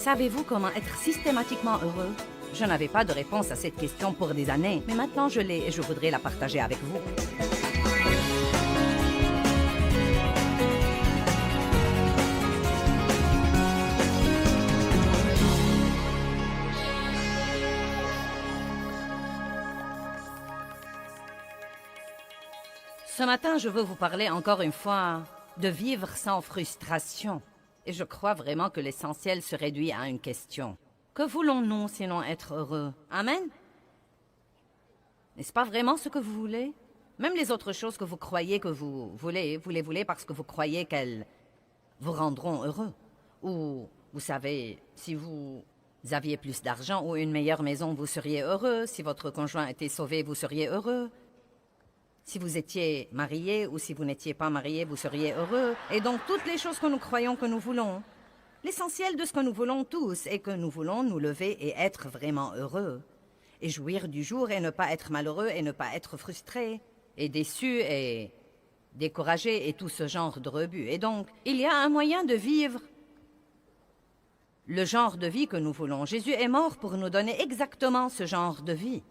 Savez-vous comment être systématiquement heureux? Je n'avais pas de réponse à cette question pour des années, mais maintenant je l'ai et je voudrais la partager avec vous. Ce matin, je veux vous parler encore une fois de vivre sans frustration. Et je crois vraiment que l'essentiel se réduit à une question. Que voulons-nous sinon être heureux? Amen? N'est-ce pas vraiment ce que vous voulez? Même les autres choses que vous croyez que vous les voulez parce que vous croyez qu'elles vous rendront heureux. Ou, vous savez, si vous aviez plus d'argent ou une meilleure maison, vous seriez heureux. Si votre conjoint était sauvé, vous seriez heureux. Si vous étiez marié ou si vous n'étiez pas marié, vous seriez heureux. Et donc, toutes les choses que nous croyons que nous voulons, l'essentiel de ce que nous voulons tous est que nous voulons nous lever et être vraiment heureux. Et jouir du jour et ne pas être malheureux et ne pas être frustré et déçu et découragé et tout ce genre de rebut. Et donc, il y a un moyen de vivre le genre de vie que nous voulons. Jésus est mort pour nous donner exactement ce genre de vie.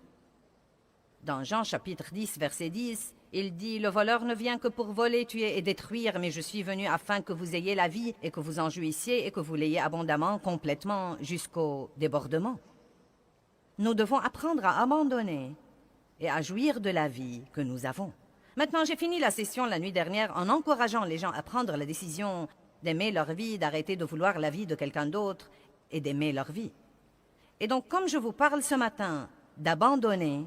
Dans Jean chapitre 10, verset 10, il dit « Le voleur ne vient que pour voler, tuer et détruire, mais je suis venu afin que vous ayez la vie et que vous en jouissiez et que vous l'ayez abondamment, complètement, jusqu'au débordement. » Nous devons apprendre à abandonner et à jouir de la vie que nous avons. Maintenant, j'ai fini la session la nuit dernière en encourageant les gens à prendre la décision d'aimer leur vie, d'arrêter de vouloir la vie de quelqu'un d'autre et d'aimer leur vie. Et donc, comme je vous parle ce matin d'abandonner,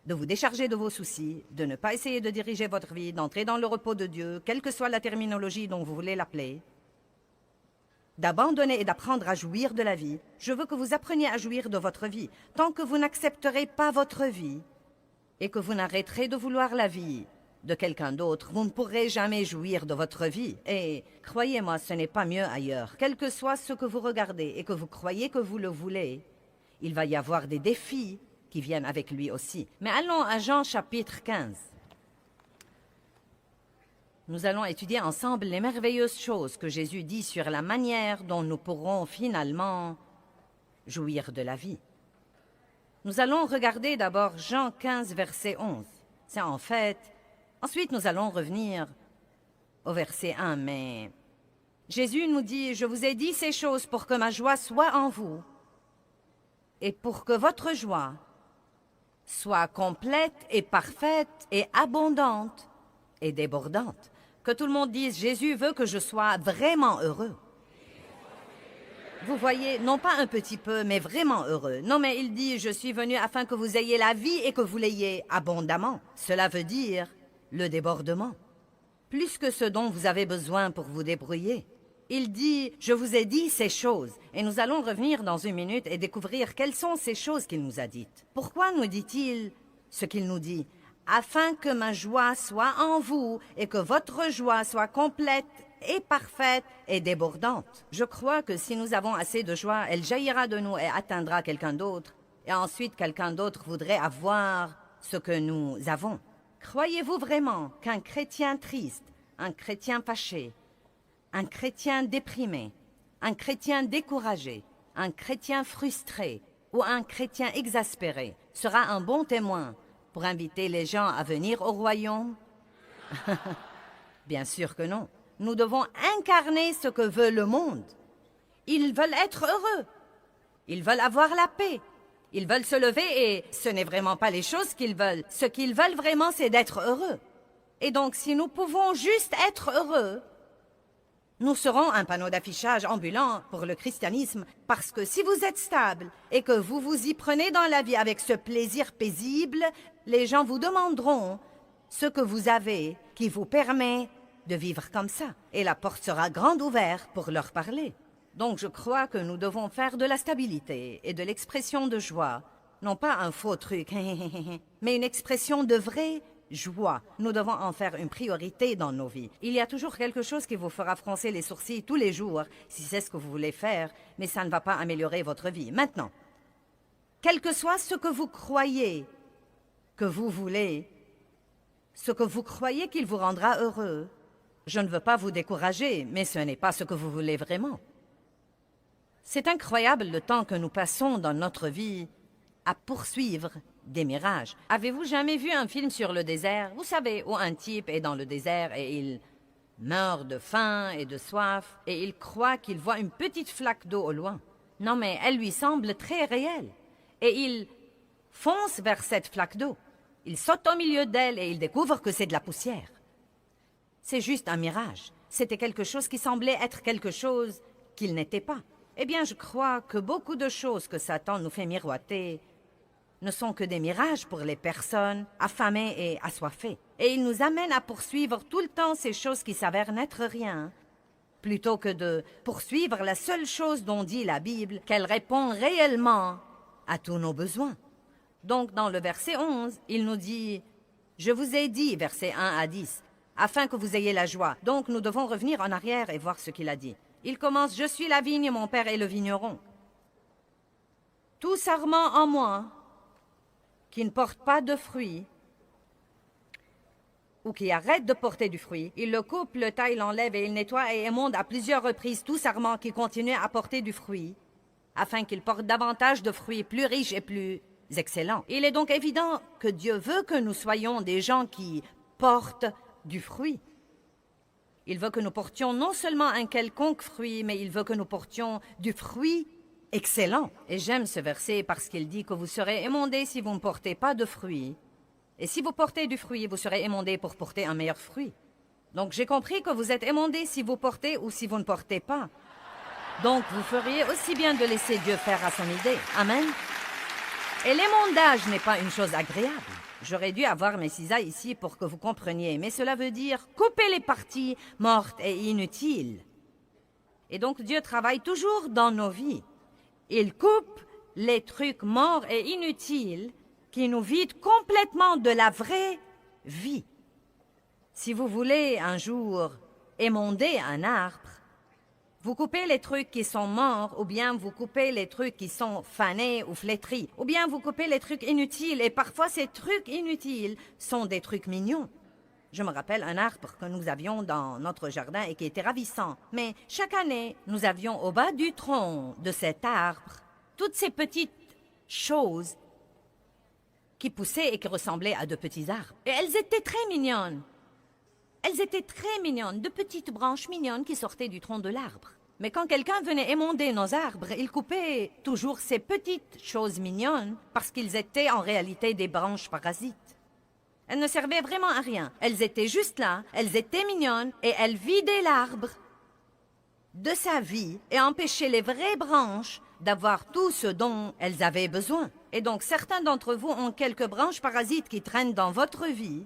de vous décharger de vos soucis, de ne pas essayer de diriger votre vie, d'entrer dans le repos de Dieu, quelle que soit la terminologie dont vous voulez l'appeler, d'abandonner et d'apprendre à jouir de la vie. Je veux que vous appreniez à jouir de votre vie. Tant que vous n'accepterez pas votre vie et que vous n'arrêterez de vouloir la vie de quelqu'un d'autre, vous ne pourrez jamais jouir de votre vie. Et croyez-moi, ce n'est pas mieux ailleurs. Quel que soit ce que vous regardez et que vous croyez que vous le voulez, il va y avoir des défis qui viennent avec lui aussi. Mais allons à Jean chapitre 15. Nous allons étudier ensemble les merveilleuses choses que Jésus dit sur la manière dont nous pourrons finalement jouir de la vie. Nous allons regarder d'abord Jean 15, verset 11. C'est en fait... Ensuite, nous allons revenir au verset 1, mais... Jésus nous dit « Je vous ai dit ces choses pour que ma joie soit en vous et pour que votre joie soit complète et parfaite et abondante et débordante. » Que tout le monde dise, Jésus veut que je sois vraiment heureux. Vous voyez, non pas un petit peu, mais vraiment heureux. Non, mais il dit, je suis venu afin que vous ayez la vie et que vous l'ayez abondamment. Cela veut dire le débordement. Plus que ce dont vous avez besoin pour vous débrouiller. Il dit, je vous ai dit ces choses. Et nous allons revenir dans une minute et découvrir quelles sont ces choses qu'il nous a dites. Pourquoi nous dit-il ce qu'il nous dit? Afin que ma joie soit en vous et que votre joie soit complète et parfaite et débordante. Je crois que si nous avons assez de joie, elle jaillira de nous et atteindra quelqu'un d'autre. Et ensuite, quelqu'un d'autre voudrait avoir ce que nous avons. Croyez-vous vraiment qu'un chrétien triste, un chrétien fâché, un chrétien déprimé, un chrétien découragé, un chrétien frustré ou un chrétien exaspéré sera un bon témoin pour inviter les gens à venir au royaume? Bien sûr que non. Nous devons incarner ce que veut le monde. Ils veulent être heureux. Ils veulent avoir la paix. Ils veulent se lever et ce n'est vraiment pas les choses qu'ils veulent. Ce qu'ils veulent vraiment, c'est d'être heureux. Et donc, si nous pouvons juste être heureux, nous serons un panneau d'affichage ambulant pour le christianisme, parce que si vous êtes stable et que vous vous y prenez dans la vie avec ce plaisir paisible, les gens vous demanderont ce que vous avez qui vous permet de vivre comme ça. Et la porte sera grande ouverte pour leur parler. Donc je crois que nous devons faire de la stabilité et de l'expression de joie, non pas un faux truc, mais une expression de vraie joie. Nous devons en faire une priorité dans nos vies. Il y a toujours quelque chose qui vous fera froncer les sourcils tous les jours, si c'est ce que vous voulez faire, mais ça ne va pas améliorer votre vie. Maintenant, quel que soit ce que vous croyez que vous voulez, ce que vous croyez qu'il vous rendra heureux, je ne veux pas vous décourager, mais ce n'est pas ce que vous voulez vraiment. C'est incroyable le temps que nous passons dans notre vie à poursuivre des mirages. Avez-vous jamais vu un film sur le désert? Vous savez, où un type est dans le désert et il meurt de faim et de soif et il croit qu'il voit une petite flaque d'eau au loin. Non, mais elle lui semble très réelle. Et il fonce vers cette flaque d'eau. Il saute au milieu d'elle et il découvre que c'est de la poussière. C'est juste un mirage. C'était quelque chose qui semblait être quelque chose qu'il n'était pas. Eh bien, je crois que beaucoup de choses que Satan nous fait miroiter ne sont que des mirages pour les personnes affamées et assoiffées. Et il nous amène à poursuivre tout le temps ces choses qui s'avèrent n'être rien, plutôt que de poursuivre la seule chose dont dit la Bible, qu'elle répond réellement à tous nos besoins. Donc, dans le verset 11, il nous dit « Je vous ai dit, versets 1 à 10, afin que vous ayez la joie. » Donc, nous devons revenir en arrière et voir ce qu'il a dit. Il commence « Je suis la vigne, mon père est le vigneron. Tout sarment en moi qui ne porte pas de fruits ou qui arrête de porter du fruit, il le coupe, le taille, l'enlève et il nettoie et émonde à plusieurs reprises tout sarment qui continue à porter du fruit, afin qu'il porte davantage de fruits plus riches et plus excellents. Il est donc évident que Dieu veut que nous soyons des gens qui portent du fruit. Il veut que nous portions non seulement un quelconque fruit, mais il veut que nous portions du fruit excellent. Et j'aime ce verset parce qu'il dit que vous serez émondés si vous ne portez pas de fruit. Et si vous portez du fruit, vous serez émondés pour porter un meilleur fruit. Donc j'ai compris que vous êtes émondés si vous portez ou si vous ne portez pas. Donc vous feriez aussi bien de laisser Dieu faire à son idée. Amen. Et l'émondage n'est pas une chose agréable. J'aurais dû avoir mes cisailles ici pour que vous compreniez, mais cela veut dire couper les parties mortes et inutiles. Et donc Dieu travaille toujours dans nos vies. Il coupe les trucs morts et inutiles qui nous vident complètement de la vraie vie. Si vous voulez un jour émonder un arbre, vous coupez les trucs qui sont morts, ou bien vous coupez les trucs qui sont fanés ou flétris, ou bien vous coupez les trucs inutiles, et parfois ces trucs inutiles sont des trucs mignons. Je me rappelle un arbre que nous avions dans notre jardin et qui était ravissant. Mais chaque année, nous avions au bas du tronc de cet arbre toutes ces petites choses qui poussaient et qui ressemblaient à de petits arbres. Et elles étaient très mignonnes. Elles étaient très mignonnes, de petites branches mignonnes qui sortaient du tronc de l'arbre. Mais quand quelqu'un venait émonder nos arbres, il coupait toujours ces petites choses mignonnes parce qu'ils étaient en réalité des branches parasites. Elles ne servaient vraiment à rien. Elles étaient juste là, elles étaient mignonnes et elles vidaient l'arbre de sa vie et empêchaient les vraies branches d'avoir tout ce dont elles avaient besoin. Et donc certains d'entre vous ont quelques branches parasites qui traînent dans votre vie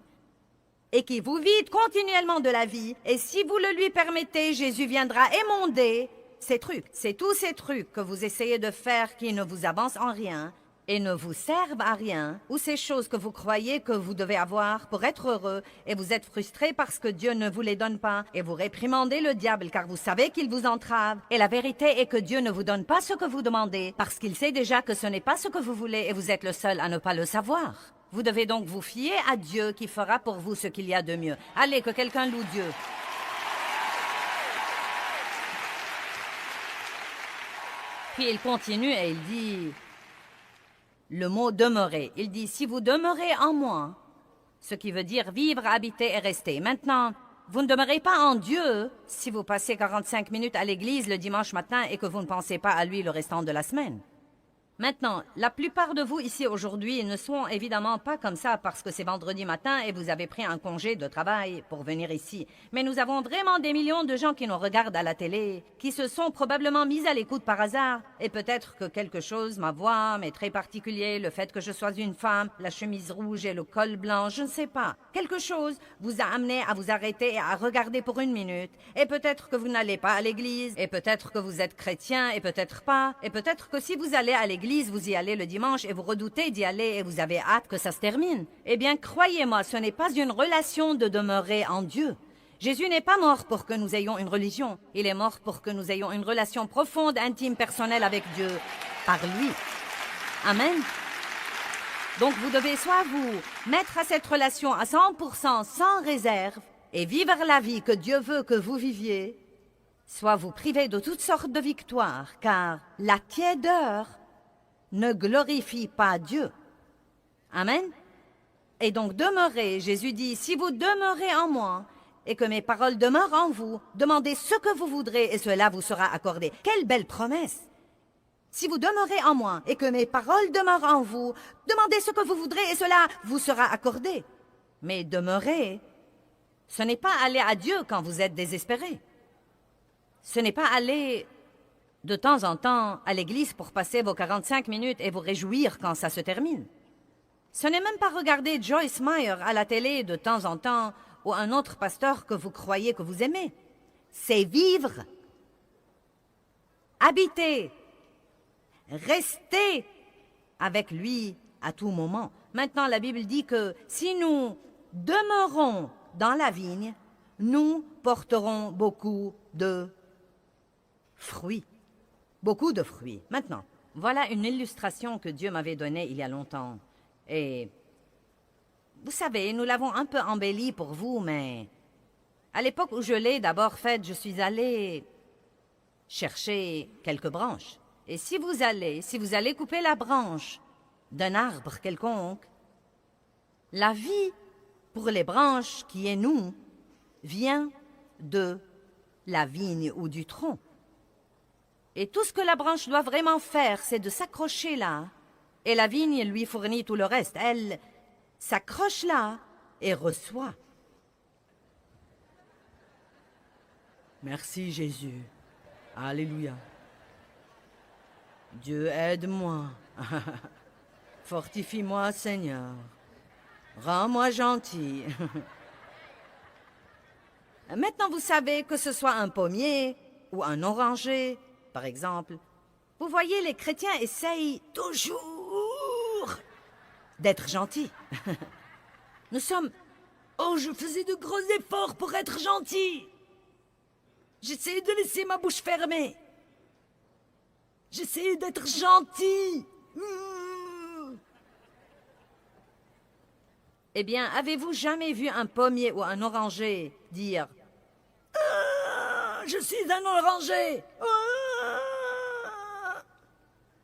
et qui vous vide continuellement de la vie. Et si vous le lui permettez, Jésus viendra émonder ces trucs. C'est tous ces trucs que vous essayez de faire qui ne vous avancent en rien et ne vous servent à rien, ou ces choses que vous croyez que vous devez avoir pour être heureux, et vous êtes frustrés parce que Dieu ne vous les donne pas, et vous réprimandez le diable car vous savez qu'il vous entrave. Et la vérité est que Dieu ne vous donne pas ce que vous demandez, parce qu'il sait déjà que ce n'est pas ce que vous voulez, et vous êtes le seul à ne pas le savoir. Vous devez donc vous fier à Dieu qui fera pour vous ce qu'il y a de mieux. Allez, que quelqu'un loue Dieu. Puis il continue et il dit le mot « demeurer ». Il dit « si vous demeurez en moi », ce qui veut dire vivre, habiter et rester. Maintenant, vous ne demeurez pas en Dieu si vous passez 45 minutes à l'église le dimanche matin et que vous ne pensez pas à lui le restant de la semaine. Maintenant, la plupart de vous ici aujourd'hui ne sont évidemment pas comme ça parce que c'est vendredi matin et vous avez pris un congé de travail pour venir ici. Mais nous avons vraiment des millions de gens qui nous regardent à la télé, qui se sont probablement mis à l'écoute par hasard. Et peut-être que quelque chose, ma voix, m'est très particulier, le fait que je sois une femme, la chemise rouge et le col blanc, je ne sais pas. Quelque chose vous a amené à vous arrêter et à regarder pour une minute. Et peut-être que vous n'allez pas à l'église, et peut-être que vous êtes chrétien, et peut-être pas. Et peut-être que si vous allez à l'église, vous y allez le dimanche et vous redoutez d'y aller et vous avez hâte que ça se termine. Eh bien, croyez-moi, ce n'est pas une relation de demeurer en Dieu. Jésus n'est pas mort pour que nous ayons une religion. Il est mort pour que nous ayons une relation profonde, intime, personnelle avec Dieu, par lui. Amen. Donc, vous devez soit vous mettre à cette relation à 100% sans réserve et vivre la vie que Dieu veut que vous viviez, soit vous privez de toutes sortes de victoires, car la tiédeur ne glorifie pas Dieu. Amen. Et donc demeurez, Jésus dit, si vous demeurez en moi et que mes paroles demeurent en vous, demandez ce que vous voudrez et cela vous sera accordé. Quelle belle promesse! Si vous demeurez en moi et que mes paroles demeurent en vous, demandez ce que vous voudrez et cela vous sera accordé. Mais demeurer, ce n'est pas aller à Dieu quand vous êtes désespéré. Ce n'est pas aller de temps en temps à l'église pour passer vos 45 minutes et vous réjouir quand ça se termine. Ce n'est même pas regarder Joyce Meyer à la télé de temps en temps ou un autre pasteur que vous croyez que vous aimez. C'est vivre, habiter, rester avec lui à tout moment. Maintenant, la Bible dit que si nous demeurons dans la vigne, nous porterons beaucoup de fruits. Beaucoup de fruits. Maintenant, voilà une illustration que Dieu m'avait donnée il y a longtemps. Et vous savez, nous l'avons un peu embellie pour vous, mais à l'époque où je l'ai d'abord faite, je suis allée chercher quelques branches. Et si vous allez couper la branche d'un arbre quelconque, la vie pour les branches qui est nous vient de la vigne ou du tronc. Et tout ce que la branche doit vraiment faire, c'est de s'accrocher là. Et la vigne lui fournit tout le reste. Elle s'accroche là et reçoit. Merci Jésus. Alléluia. Dieu aide-moi. Fortifie-moi Seigneur. Rends-moi gentil. Maintenant vous savez que ce soit un pommier ou un oranger, par exemple. Vous voyez, les chrétiens essayent toujours d'être gentils. Nous sommes... Oh, je faisais de gros efforts pour être gentil. J'essayais de laisser ma bouche fermée. J'essayais d'être gentil. Eh bien, avez-vous jamais vu un pommier ou un oranger dire « Je suis un oranger !»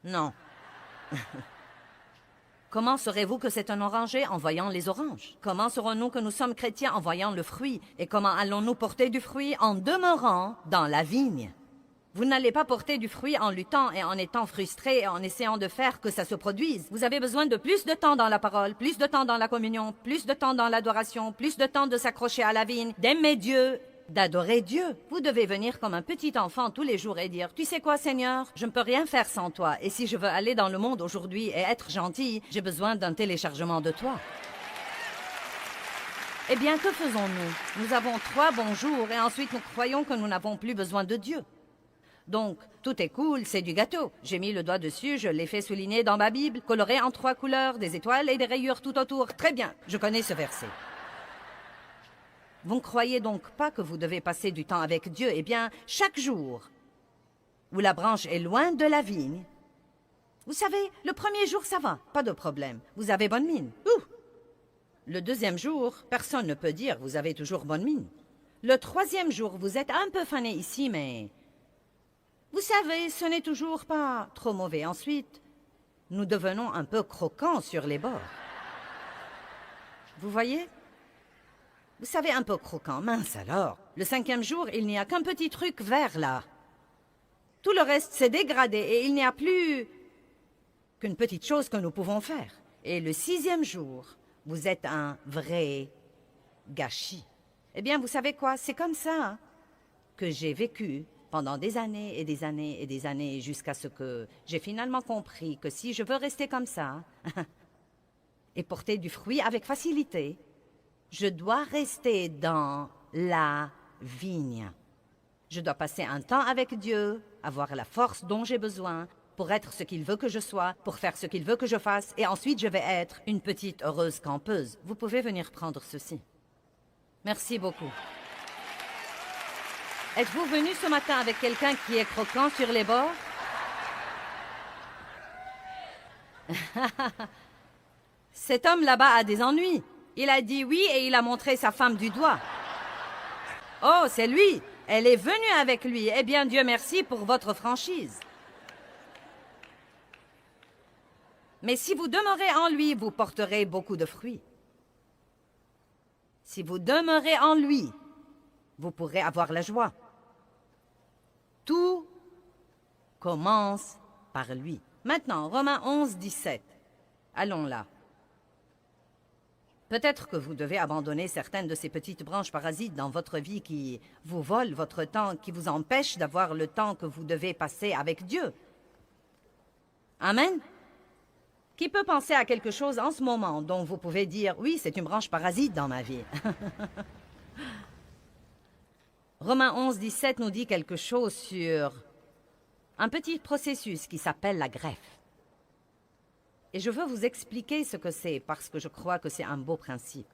Non. Comment saurez-vous que c'est un oranger en voyant les oranges? Comment saurons-nous que nous sommes chrétiens en voyant le fruit? Et comment allons-nous porter du fruit en demeurant dans la vigne? Vous n'allez pas porter du fruit en luttant et en étant frustré et en essayant de faire que ça se produise. Vous avez besoin de plus de temps dans la parole, plus de temps dans la communion, plus de temps dans l'adoration, plus de temps de s'accrocher à la vigne, d'aimer Dieu, d'adorer Dieu. Vous devez venir comme un petit enfant tous les jours et dire « Tu sais quoi, Seigneur? Je ne peux rien faire sans toi. Et si je veux aller dans le monde aujourd'hui et être gentil, j'ai besoin d'un téléchargement de toi. » Eh bien, que faisons-nous? Nous avons 3 bons jours et ensuite nous croyons que nous n'avons plus besoin de Dieu. Donc, tout est cool, c'est du gâteau. J'ai mis le doigt dessus, je l'ai fait souligner dans ma Bible, coloré en 3 couleurs, des étoiles et des rayures tout autour. Très bien, je connais ce verset. Vous ne croyez donc pas que vous devez passer du temps avec Dieu? Eh bien, chaque jour où la branche est loin de la vigne, vous savez, le premier jour, ça va, pas de problème. Vous avez bonne mine. Ouh! Le 2e jour, personne ne peut dire vous avez toujours bonne mine. Le 3e jour, vous êtes un peu fané ici, mais... Vous savez, ce n'est toujours pas trop mauvais. Ensuite, nous devenons un peu croquants sur les bords. Vous voyez? Vous savez, un peu croquant. Mince alors. Le 5e jour, il n'y a qu'un petit truc vert là. Tout le reste s'est dégradé et il n'y a plus qu'une petite chose que nous pouvons faire. Et le 6e jour, vous êtes un vrai gâchis. Eh bien, vous savez quoi? C'est comme ça que j'ai vécu pendant des années et des années et des années, jusqu'à ce que j'ai finalement compris que si je veux rester comme ça et porter du fruit avec facilité, je dois rester dans la vigne. Je dois passer un temps avec Dieu, avoir la force dont j'ai besoin pour être ce qu'il veut que je sois, pour faire ce qu'il veut que je fasse, et ensuite je vais être une petite heureuse campeuse. Vous pouvez venir prendre ceci. Merci beaucoup. Êtes-vous venu ce matin avec quelqu'un qui est croquant sur les bords? Cet homme là-bas a des ennuis. Il a dit oui et il a montré sa femme du doigt. Oh, c'est lui. Elle est venue avec lui. Eh bien, Dieu merci pour votre franchise. Mais si vous demeurez en lui, vous porterez beaucoup de fruits. Si vous demeurez en lui, vous pourrez avoir la joie. Tout commence par lui. Maintenant, Romains 11, 17. Allons là. Peut-être que vous devez abandonner certaines de ces petites branches parasites dans votre vie qui vous volent votre temps, qui vous empêchent d'avoir le temps que vous devez passer avec Dieu. Amen. Qui peut penser à quelque chose en ce moment dont vous pouvez dire « Oui, c'est une branche parasite dans ma vie ». Romains 11, 17 nous dit quelque chose sur un petit processus qui s'appelle la greffe. Et je veux vous expliquer ce que c'est parce que je crois que c'est un beau principe.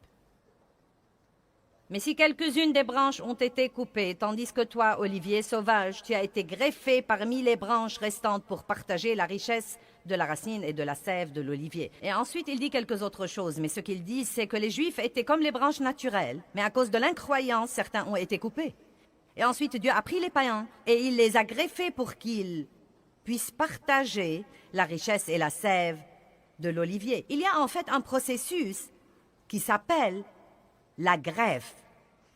Mais si quelques-unes des branches ont été coupées, tandis que toi, olivier sauvage, tu as été greffé parmi les branches restantes pour partager la richesse de la racine et de la sève de l'olivier. Et ensuite, il dit quelques autres choses, mais ce qu'il dit, c'est que les Juifs étaient comme les branches naturelles, mais à cause de l'incroyance, certains ont été coupés. Et ensuite, Dieu a pris les païens et il les a greffés pour qu'ils puissent partager la richesse et la sève de l'olivier. Il y a en fait un processus qui s'appelle la greffe.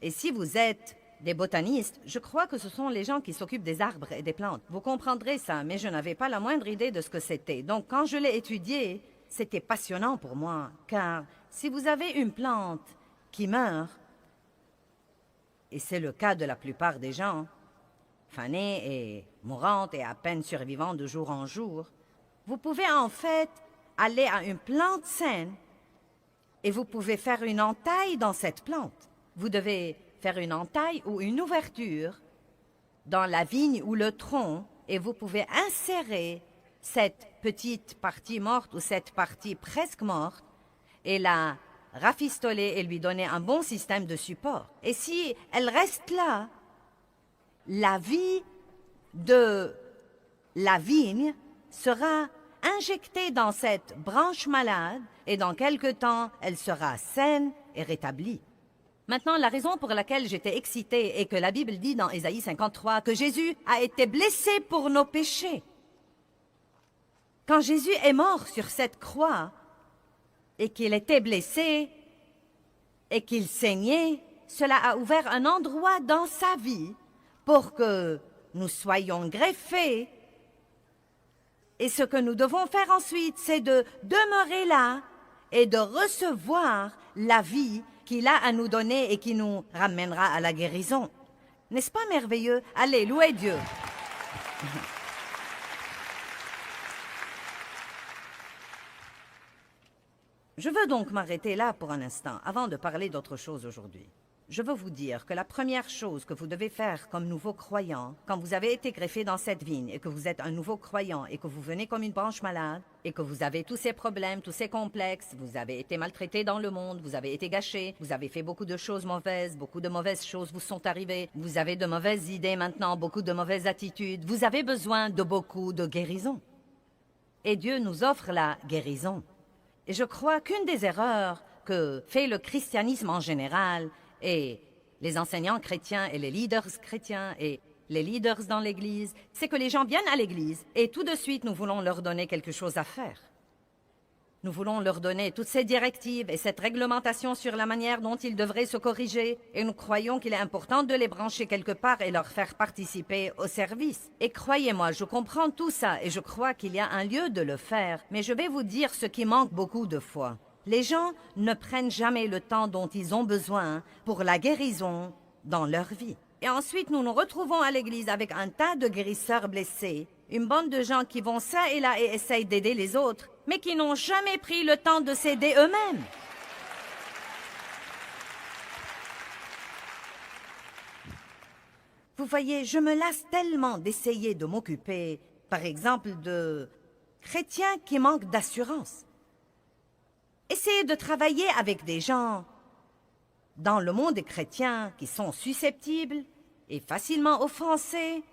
Et si vous êtes des botanistes, je crois que ce sont les gens qui s'occupent des arbres et des plantes. Vous comprendrez ça, mais je n'avais pas la moindre idée de ce que c'était. Donc quand je l'ai étudié, c'était passionnant pour moi, car si vous avez une plante qui meurt, et c'est le cas de la plupart des gens, fanée et mourante et à peine survivante de jour en jour, vous pouvez en fait aller à une plante saine et vous pouvez faire une entaille dans cette plante. Vous devez faire une entaille ou une ouverture dans la vigne ou le tronc et vous pouvez insérer cette petite partie morte ou cette partie presque morte et la rafistoler et lui donner un bon système de support. Et si elle reste là, la vie de la vigne sera injectée dans cette branche malade et dans quelque temps, elle sera saine et rétablie. Maintenant, la raison pour laquelle j'étais excitée est que la Bible dit dans Ésaïe 53 que Jésus a été blessé pour nos péchés. Quand Jésus est mort sur cette croix et qu'il était blessé et qu'il saignait, cela a ouvert un endroit dans sa vie pour que nous soyons greffés. Et ce que nous devons faire ensuite, c'est de demeurer là et de recevoir la vie qu'il a à nous donner et qui nous ramènera à la guérison. N'est-ce pas merveilleux? Allez, louez Dieu. Je veux donc m'arrêter là pour un instant avant de parler d'autre chose aujourd'hui. Je veux vous dire que la première chose que vous devez faire comme nouveau croyant, quand vous avez été greffé dans cette vigne et que vous êtes un nouveau croyant et que vous venez comme une branche malade et que vous avez tous ces problèmes, tous ces complexes, vous avez été maltraité dans le monde, vous avez été gâché, vous avez fait beaucoup de choses mauvaises, beaucoup de mauvaises choses vous sont arrivées, vous avez de mauvaises idées maintenant, beaucoup de mauvaises attitudes, vous avez besoin de beaucoup de guérison. Et Dieu nous offre la guérison. Et je crois qu'une des erreurs que fait le christianisme en général et les enseignants chrétiens et les leaders chrétiens et les leaders dans l'Église, c'est que les gens viennent à l'Église et tout de suite nous voulons leur donner quelque chose à faire. Nous voulons leur donner toutes ces directives et cette réglementation sur la manière dont ils devraient se corriger et nous croyons qu'il est important de les brancher quelque part et leur faire participer au service. Et croyez-moi, je comprends tout ça et je crois qu'il y a un lieu de le faire, mais je vais vous dire ce qui manque beaucoup de fois. Les gens ne prennent jamais le temps dont ils ont besoin pour la guérison dans leur vie. Et ensuite, nous nous retrouvons à l'église avec un tas de guérisseurs blessés, une bande de gens qui vont ça et là et essayent d'aider les autres, mais qui n'ont jamais pris le temps de s'aider eux-mêmes. Vous voyez, je me lasse tellement d'essayer de m'occuper, par exemple, de chrétiens qui manquent d'assurance. Essayez de travailler avec des gens dans le monde des chrétiens qui sont susceptibles et facilement offensés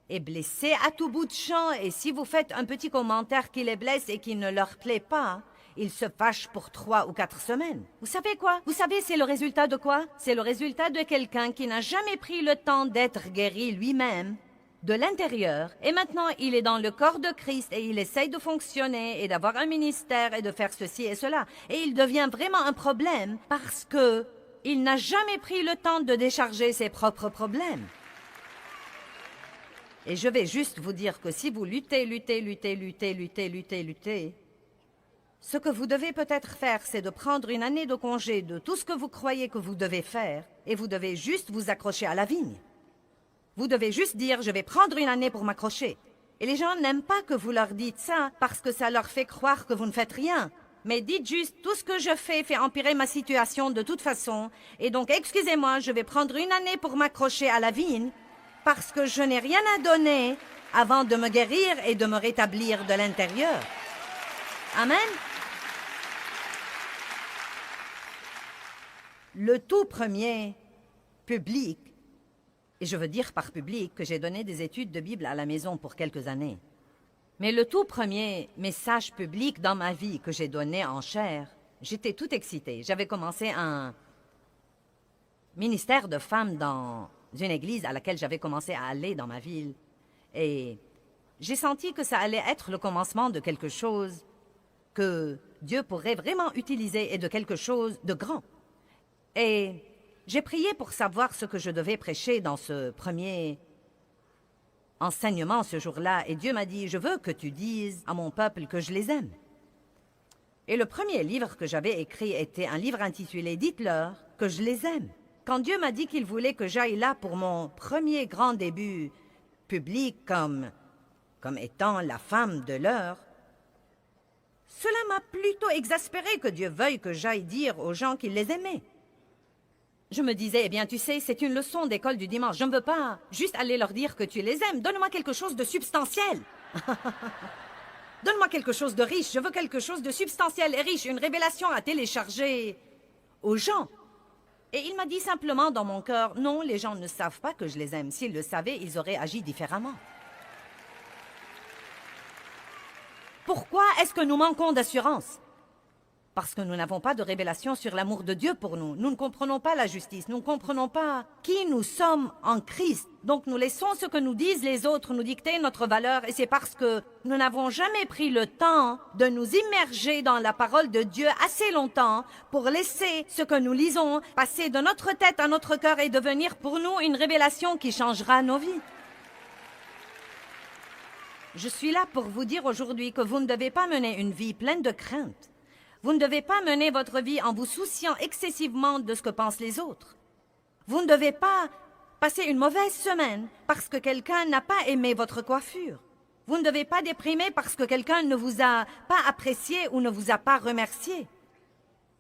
et blessés à tout bout de champ. Et si vous faites un petit commentaire qui les blesse et qui ne leur plaît pas, il se fâche pour 3 ou 4 semaines. Vous savez quoi? Vous savez, c'est le résultat de quoi? C'est le résultat de quelqu'un qui n'a jamais pris le temps d'être guéri lui-même de l'intérieur, et maintenant il est dans le corps de Christ et il essaye de fonctionner et d'avoir un ministère et de faire ceci et cela. Et il devient vraiment un problème parce que il n'a jamais pris le temps de décharger ses propres problèmes. Et je vais juste vous dire que si vous luttez, ce que vous devez peut-être faire, c'est de prendre une année de congé de tout ce que vous croyez que vous devez faire, et vous devez juste vous accrocher à la vigne. Vous devez juste dire, je vais prendre une année pour m'accrocher. Et les gens n'aiment pas que vous leur dites ça, parce que ça leur fait croire que vous ne faites rien. Mais dites juste, tout ce que je fais fait empirer ma situation de toute façon, et donc excusez-moi, je vais prendre une année pour m'accrocher à la vigne, parce que je n'ai rien à donner avant de me guérir et de me rétablir de l'intérieur. Amen. Le tout premier public, et je veux dire par public que j'ai donné des études de Bible à la maison pour quelques années, mais le tout premier message public dans ma vie que j'ai donné en chair, j'étais toute excitée. J'avais commencé un ministère de femmes dans une église à laquelle j'avais commencé à aller dans ma ville. Et j'ai senti que ça allait être le commencement de quelque chose que Dieu pourrait vraiment utiliser et de quelque chose de grand. Et j'ai prié pour savoir ce que je devais prêcher dans ce premier enseignement ce jour-là. Et Dieu m'a dit, je veux que tu dises à mon peuple que je les aime. Et le premier livre que j'avais écrit était un livre intitulé « Dites-leur que je les aime ». Quand Dieu m'a dit qu'il voulait que j'aille là pour mon premier grand début public comme étant la femme de l'heure, cela m'a plutôt exaspéré que Dieu veuille que j'aille dire aux gens qu'il les aimait. Je me disais, eh bien, tu sais, c'est une leçon d'école du dimanche. Je ne veux pas juste aller leur dire que tu les aimes. Donne-moi quelque chose de substantiel. Donne-moi quelque chose de riche. Je veux quelque chose de substantiel et riche, une révélation à télécharger aux gens. Et il m'a dit simplement dans mon cœur, non, les gens ne savent pas que je les aime. S'ils le savaient, ils auraient agi différemment. Pourquoi est-ce que nous manquons d'assurance? Parce que nous n'avons pas de révélation sur l'amour de Dieu pour nous. Nous ne comprenons pas la justice, nous ne comprenons pas qui nous sommes en Christ. Donc nous laissons ce que nous disent les autres nous dicter notre valeur, et c'est parce que nous n'avons jamais pris le temps de nous immerger dans la parole de Dieu assez longtemps pour laisser ce que nous lisons passer de notre tête à notre cœur et devenir pour nous une révélation qui changera nos vies. Je suis là pour vous dire aujourd'hui que vous ne devez pas mener une vie pleine de crainte. Vous ne devez pas mener votre vie en vous souciant excessivement de ce que pensent les autres. Vous ne devez pas passer une mauvaise semaine parce que quelqu'un n'a pas aimé votre coiffure. Vous ne devez pas déprimer parce que quelqu'un ne vous a pas apprécié ou ne vous a pas remercié.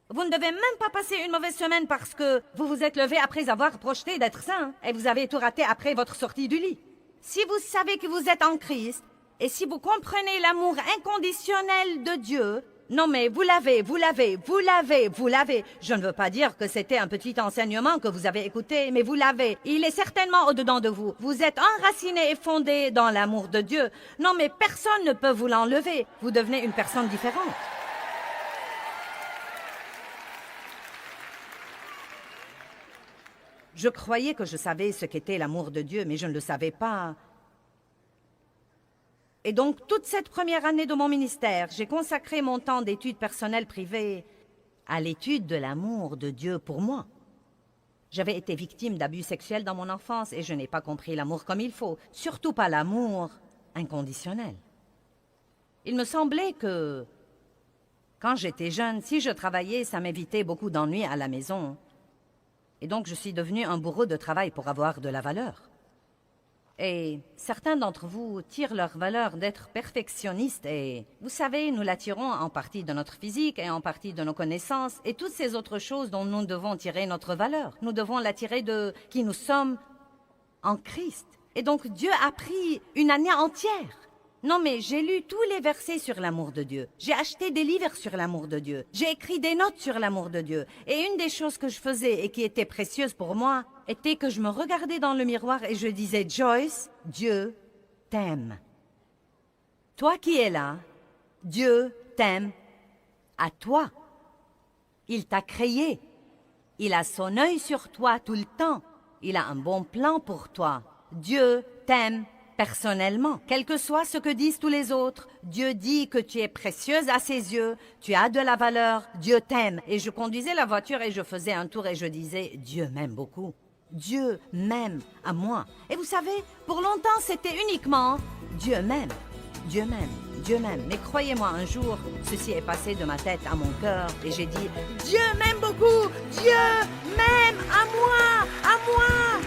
Vous ne devez même pas passer une mauvaise semaine parce que vous vous êtes levé après avoir projeté d'être saint et vous avez tout raté après votre sortie du lit. Si vous savez que vous êtes en Christ et si vous comprenez l'amour inconditionnel de Dieu, non mais vous l'avez. Je ne veux pas dire que c'était un petit enseignement que vous avez écouté, mais vous l'avez. Il est certainement au-dedans de vous. Vous êtes enraciné et fondé dans l'amour de Dieu. Non mais personne ne peut vous l'enlever. Vous devenez une personne différente. Je croyais que je savais ce qu'était l'amour de Dieu, mais je ne le savais pas. Et donc, toute cette première année de mon ministère, j'ai consacré mon temps d'études personnelles privées à l'étude de l'amour de Dieu pour moi. J'avais été victime d'abus sexuels dans mon enfance et je n'ai pas compris l'amour comme il faut, surtout pas l'amour inconditionnel. Il me semblait que, quand j'étais jeune, si je travaillais, ça m'évitait beaucoup d'ennuis à la maison. Et donc, je suis devenue un bourreau de travail pour avoir de la valeur. Et certains d'entre vous tirent leur valeur d'être perfectionnistes et, vous savez, nous la tirons en partie de notre physique et en partie de nos connaissances et toutes ces autres choses dont nous devons tirer notre valeur. Nous devons la tirer de qui nous sommes en Christ. Et donc Dieu a pris une année entière. Non mais j'ai lu tous les versets sur l'amour de Dieu. J'ai acheté des livres sur l'amour de Dieu. J'ai écrit des notes sur l'amour de Dieu. Et une des choses que je faisais et qui était précieuse pour moi était que je me regardais dans le miroir et je disais « Joyce, Dieu t'aime. Toi qui es là, Dieu t'aime à toi. Il t'a créé. Il a son œil sur toi tout le temps. Il a un bon plan pour toi. Dieu t'aime personnellement. Quel que soit ce que disent tous les autres, Dieu dit que tu es précieuse à ses yeux, tu as de la valeur, Dieu t'aime. Et je conduisais la voiture et je faisais un tour et je disais, Dieu m'aime beaucoup. Dieu m'aime à moi. Et vous savez, pour longtemps, c'était uniquement Dieu m'aime, Dieu m'aime, Dieu m'aime. Mais croyez-moi, un jour, ceci est passé de ma tête à mon cœur et j'ai dit, Dieu m'aime beaucoup, Dieu m'aime à moi, à moi.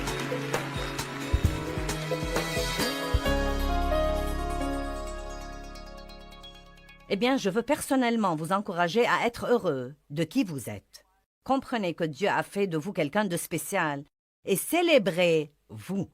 Eh bien, je veux personnellement vous encourager à être heureux de qui vous êtes. Comprenez que Dieu a fait de vous quelqu'un de spécial et célébrez vous.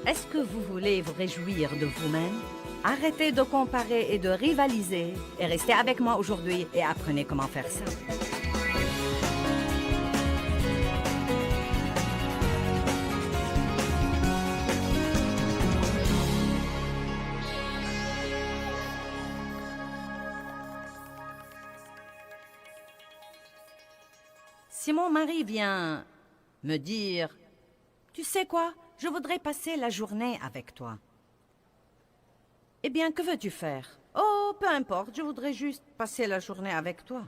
Est-ce que vous voulez vous réjouir de vous-même? Arrêtez de comparer et de rivaliser et restez avec moi aujourd'hui et apprenez comment faire ça. Si mon mari vient me dire, tu sais quoi, je voudrais passer la journée avec toi. Eh bien, que veux-tu faire? Oh, peu importe, je voudrais juste passer la journée avec toi.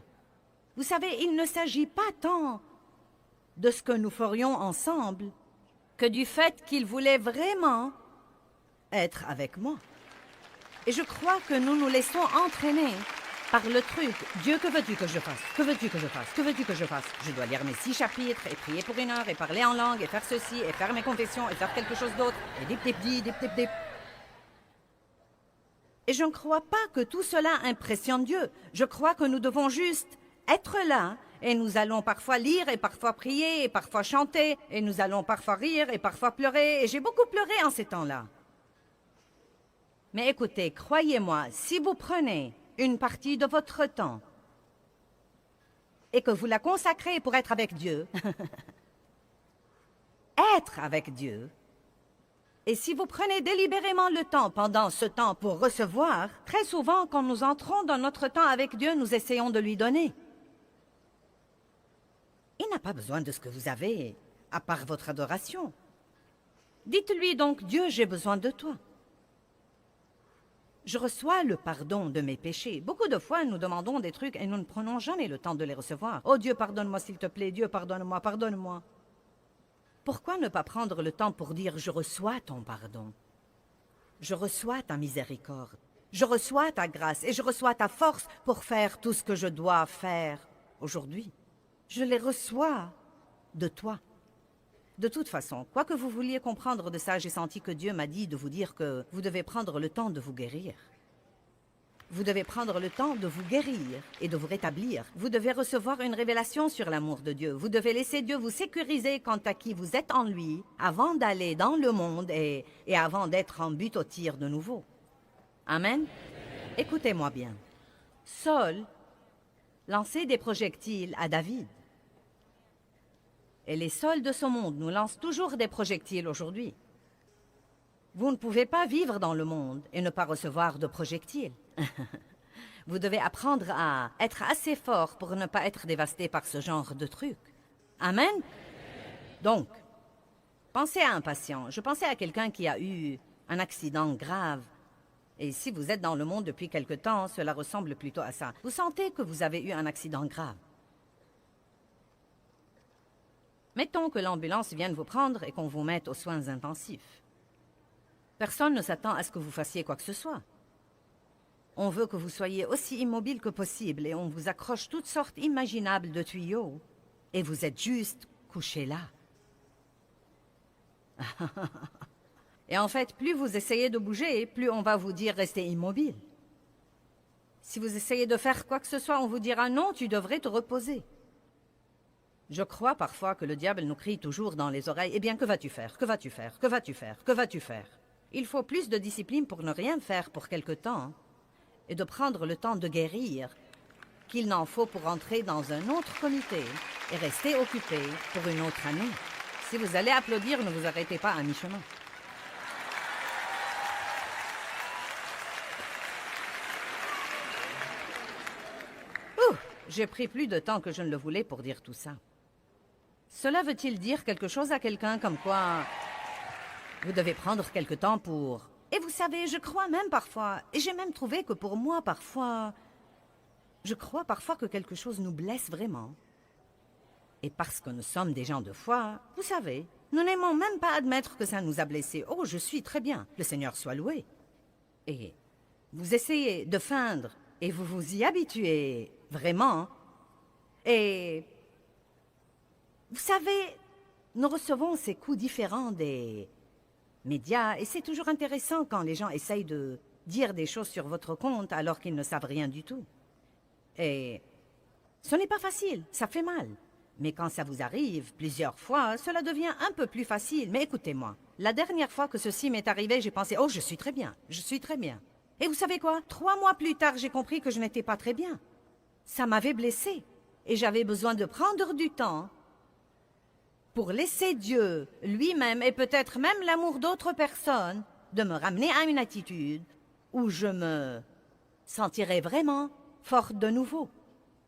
Vous savez, il ne s'agit pas tant de ce que nous ferions ensemble que du fait qu'il voulait vraiment être avec moi. Et je crois que nous nous laissons entraîner par le truc. Dieu, que veux-tu que je fasse? Que veux-tu que je fasse? Que veux-tu que je fasse? Je dois lire mes 6 chapitres et prier pour 1 heure et parler en langue et faire ceci et faire mes confessions et faire quelque chose d'autre et dip dip dip dip dip dip. Et je ne crois pas que tout cela impressionne Dieu. Je crois que nous devons juste être là et nous allons parfois lire et parfois prier et parfois chanter et nous allons parfois rire et parfois pleurer et j'ai beaucoup pleuré en ces temps-là. Mais écoutez, croyez-moi, si vous prenez une partie de votre temps et que vous la consacrez pour être avec Dieu, être avec Dieu, et si vous prenez délibérément le temps pendant ce temps pour recevoir, très souvent quand nous entrons dans notre temps avec Dieu, nous essayons de lui donner. Il n'a pas besoin de ce que vous avez, à part votre adoration. Dites-lui donc, Dieu, j'ai besoin de toi. Je reçois le pardon de mes péchés. Beaucoup de fois, nous demandons des trucs et nous ne prenons jamais le temps de les recevoir. Oh Dieu, pardonne-moi s'il te plaît. Dieu, pardonne-moi, pardonne-moi. Pourquoi ne pas prendre le temps pour dire « Je reçois ton pardon. Je reçois ta miséricorde. Je reçois ta grâce et je reçois ta force pour faire tout ce que je dois faire aujourd'hui. Je les reçois de toi. » De toute façon, quoi que vous vouliez comprendre de ça, j'ai senti que Dieu m'a dit de vous dire que vous devez prendre le temps de vous guérir. Vous devez prendre le temps de vous guérir et de vous rétablir. Vous devez recevoir une révélation sur l'amour de Dieu. Vous devez laisser Dieu vous sécuriser quant à qui vous êtes en lui avant d'aller dans le monde et avant d'être en but au tir de nouveau. Amen? Écoutez-moi bien. Saul lançait des projectiles à David. Et les Sauls de ce monde nous lancent toujours des projectiles aujourd'hui. Vous ne pouvez pas vivre dans le monde et ne pas recevoir de projectiles. Vous devez apprendre à être assez fort pour ne pas être dévasté par ce genre de trucs. Amen? Donc, pensez à un patient. Je pensais à quelqu'un qui a eu un accident grave. Et si vous êtes dans le monde depuis quelque temps, cela ressemble plutôt à ça. Vous sentez que vous avez eu un accident grave. Mettons que l'ambulance vienne vous prendre et qu'on vous mette aux soins intensifs. Personne ne s'attend à ce que vous fassiez quoi que ce soit. On veut que vous soyez aussi immobile que possible et on vous accroche toutes sortes imaginables de tuyaux. Et vous êtes juste couché là. Et en fait, plus vous essayez de bouger, plus on va vous dire restez immobile. Si vous essayez de faire quoi que ce soit, on vous dira non, tu devrais te reposer. Je crois parfois que le diable nous crie toujours dans les oreilles, eh bien, que vas-tu faire? Que vas-tu faire? Que vas-tu faire? Que vas-tu faire? Il faut plus de discipline pour ne rien faire pour quelque temps et de prendre le temps de guérir qu'il n'en faut pour entrer dans un autre comité et rester occupé pour une autre année. Si vous allez applaudir, ne vous arrêtez pas à mi-chemin. J'ai pris plus de temps que je ne le voulais pour dire tout ça. Cela veut-il dire quelque chose à quelqu'un comme quoi vous devez prendre quelque temps pour... Et vous savez, je crois même parfois, et j'ai même trouvé que pour moi parfois, je crois parfois que quelque chose nous blesse vraiment. Et parce que nous sommes des gens de foi, vous savez, nous n'aimons même pas admettre que ça nous a blessés. Oh, je suis très bien, le Seigneur soit loué. Et vous essayez de feindre et vous vous y habituez vraiment. Et vous savez, nous recevons ces coups différents des médias et c'est toujours intéressant quand les gens essayent de dire des choses sur votre compte alors qu'ils ne savent rien du tout. Et ce n'est pas facile, ça fait mal. Mais quand ça vous arrive plusieurs fois, cela devient un peu plus facile. Mais écoutez-moi, la dernière fois que ceci m'est arrivé, j'ai pensé « Oh, je suis très bien, je suis très bien ». Et vous savez quoi? 3 mois plus tard, j'ai compris que je n'étais pas très bien. Ça m'avait blessée et j'avais besoin de prendre du temps pour laisser Dieu lui-même et peut-être même l'amour d'autres personnes de me ramener à une attitude où je me sentirais vraiment forte de nouveau.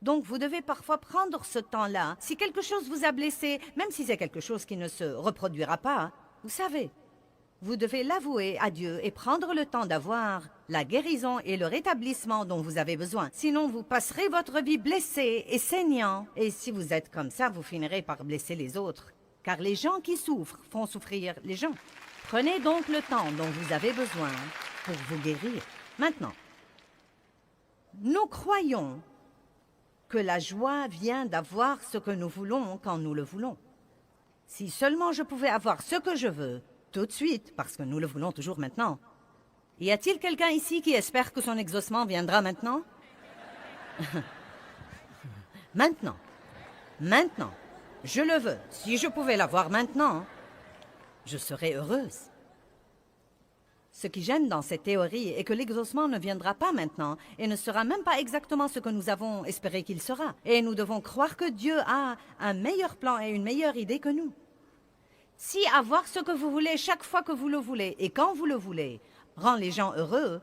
Donc vous devez parfois prendre ce temps-là. Si quelque chose vous a blessé, même si c'est quelque chose qui ne se reproduira pas, vous savez, vous devez l'avouer à Dieu et prendre le temps d'avoir la guérison et le rétablissement dont vous avez besoin. Sinon, vous passerez votre vie blessé et saignant. Et si vous êtes comme ça, vous finirez par blesser les autres. Car les gens qui souffrent font souffrir les gens. Prenez donc le temps dont vous avez besoin pour vous guérir. Maintenant, nous croyons que la joie vient d'avoir ce que nous voulons quand nous le voulons. Si seulement je pouvais avoir ce que je veux, tout de suite, parce que nous le voulons toujours maintenant. Y a-t-il quelqu'un ici qui espère que son exaucement viendra maintenant? Maintenant. Maintenant. Je le veux. Si je pouvais l'avoir maintenant, je serais heureuse. Ce qui gêne dans cette théorie est que l'exaucement ne viendra pas maintenant et ne sera même pas exactement ce que nous avons espéré qu'il sera. Et nous devons croire que Dieu a un meilleur plan et une meilleure idée que nous. Si avoir ce que vous voulez chaque fois que vous le voulez et quand vous le voulez rend les gens heureux,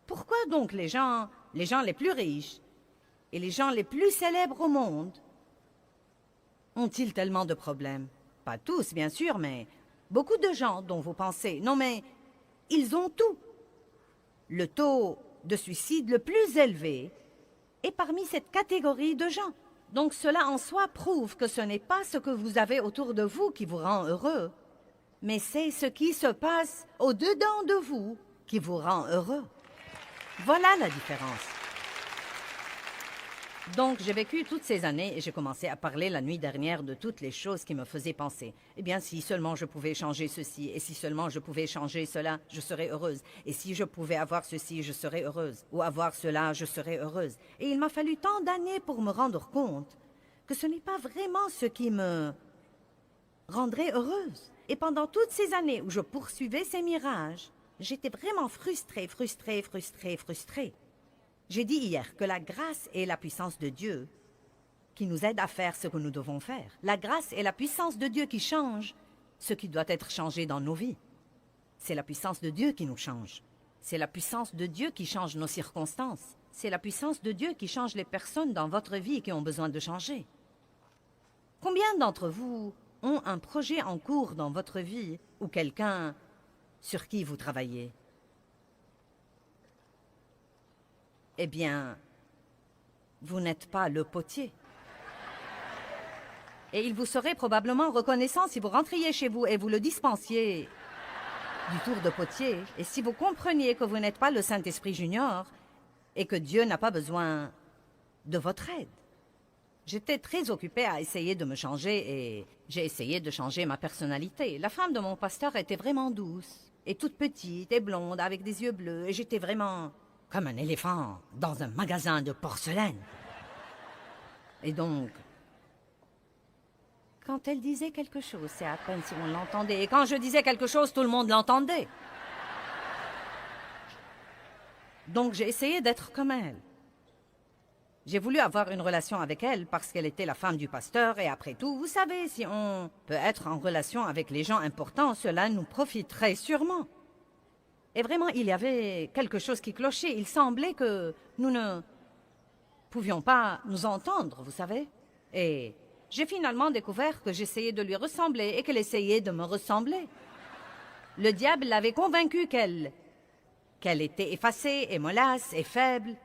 pourquoi donc les gens les plus riches et les gens les plus célèbres au monde ont-ils tellement de problèmes? Pas tous, bien sûr, mais beaucoup de gens dont vous pensez. Non, mais ils ont tout. Le taux de suicide le plus élevé est parmi cette catégorie de gens. Donc cela en soi prouve que ce n'est pas ce que vous avez autour de vous qui vous rend heureux, mais c'est ce qui se passe au-dedans de vous qui vous rend heureux. Voilà la différence. Donc j'ai vécu toutes ces années et j'ai commencé à parler la nuit dernière de toutes les choses qui me faisaient penser. Eh bien, si seulement je pouvais changer ceci, et si seulement je pouvais changer cela, je serais heureuse. Et si je pouvais avoir ceci, je serais heureuse. Ou avoir cela, je serais heureuse. Et il m'a fallu tant d'années pour me rendre compte que ce n'est pas vraiment ce qui me rendrait heureuse. Et pendant toutes ces années où je poursuivais ces mirages, j'étais vraiment frustrée. J'ai dit hier que la grâce est la puissance de Dieu qui nous aide à faire ce que nous devons faire. La grâce est la puissance de Dieu qui change ce qui doit être changé dans nos vies. C'est la puissance de Dieu qui nous change. C'est la puissance de Dieu qui change nos circonstances. C'est la puissance de Dieu qui change les personnes dans votre vie qui ont besoin de changer. Combien d'entre vous ont un projet en cours dans votre vie ou quelqu'un sur qui vous travaillez? Eh bien, vous n'êtes pas le potier. Et il vous serait probablement reconnaissant si vous rentriez chez vous et vous le dispensiez du tour de potier. Et si vous compreniez que vous n'êtes pas le Saint-Esprit Junior et que Dieu n'a pas besoin de votre aide. J'étais très occupée à essayer de me changer et j'ai essayé de changer ma personnalité. La femme de mon pasteur était vraiment douce et toute petite et blonde avec des yeux bleus et j'étais vraiment comme un éléphant dans un magasin de porcelaine. Et donc, quand elle disait quelque chose, c'est à peine si on l'entendait. Et quand je disais quelque chose, tout le monde l'entendait. Donc j'ai essayé d'être comme elle. J'ai voulu avoir une relation avec elle parce qu'elle était la femme du pasteur et après tout, vous savez, si on peut être en relation avec les gens importants, cela nous profiterait sûrement. Et vraiment, il y avait quelque chose qui clochait. Il semblait que nous ne pouvions pas nous entendre, vous savez. Et j'ai finalement découvert que j'essayais de lui ressembler et qu'elle essayait de me ressembler. Le diable l'avait convaincue qu'elle était effacée et mollasse et faible,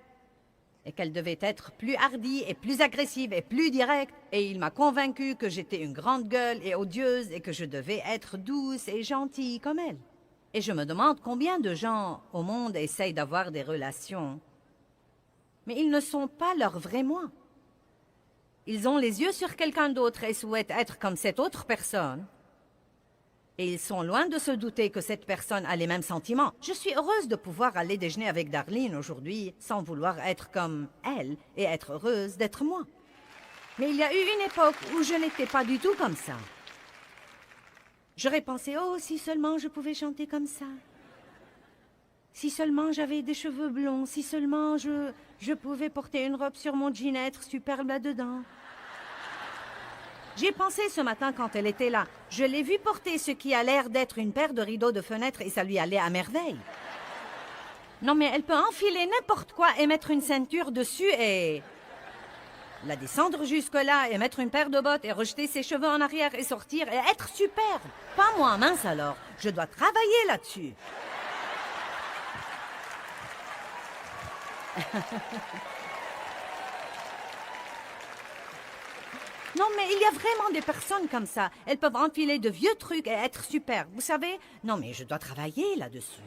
et qu'elle devait être plus hardie et plus agressive et plus directe. Et il m'a convaincue que j'étais une grande gueule et odieuse et que je devais être douce et gentille comme elle. Et je me demande combien de gens au monde essayent d'avoir des relations, mais ils ne sont pas leur vrai moi. Ils ont les yeux sur quelqu'un d'autre et souhaitent être comme cette autre personne. Et ils sont loin de se douter que cette personne a les mêmes sentiments. Je suis heureuse de pouvoir aller déjeuner avec Darlene aujourd'hui sans vouloir être comme elle et être heureuse d'être moi. Mais il y a eu une époque où je n'étais pas du tout comme ça. J'aurais pensé, oh, si seulement je pouvais chanter comme ça. Si seulement j'avais des cheveux blonds, si seulement je pouvais porter une robe sur mon jean et être superbe là-dedans. J'y ai pensé ce matin quand elle était là. Je l'ai vue porter ce qui a l'air d'être une paire de rideaux de fenêtre et ça lui allait à merveille. Non, mais elle peut enfiler n'importe quoi et mettre une ceinture dessus et la descendre jusque-là et mettre une paire de bottes et rejeter ses cheveux en arrière et sortir et être superbe. Pas moi, mince alors. Je dois travailler là-dessus. Non, mais il y a vraiment des personnes comme ça. Elles peuvent enfiler de vieux trucs et être superbes, vous savez? Non, mais je dois travailler là-dessus.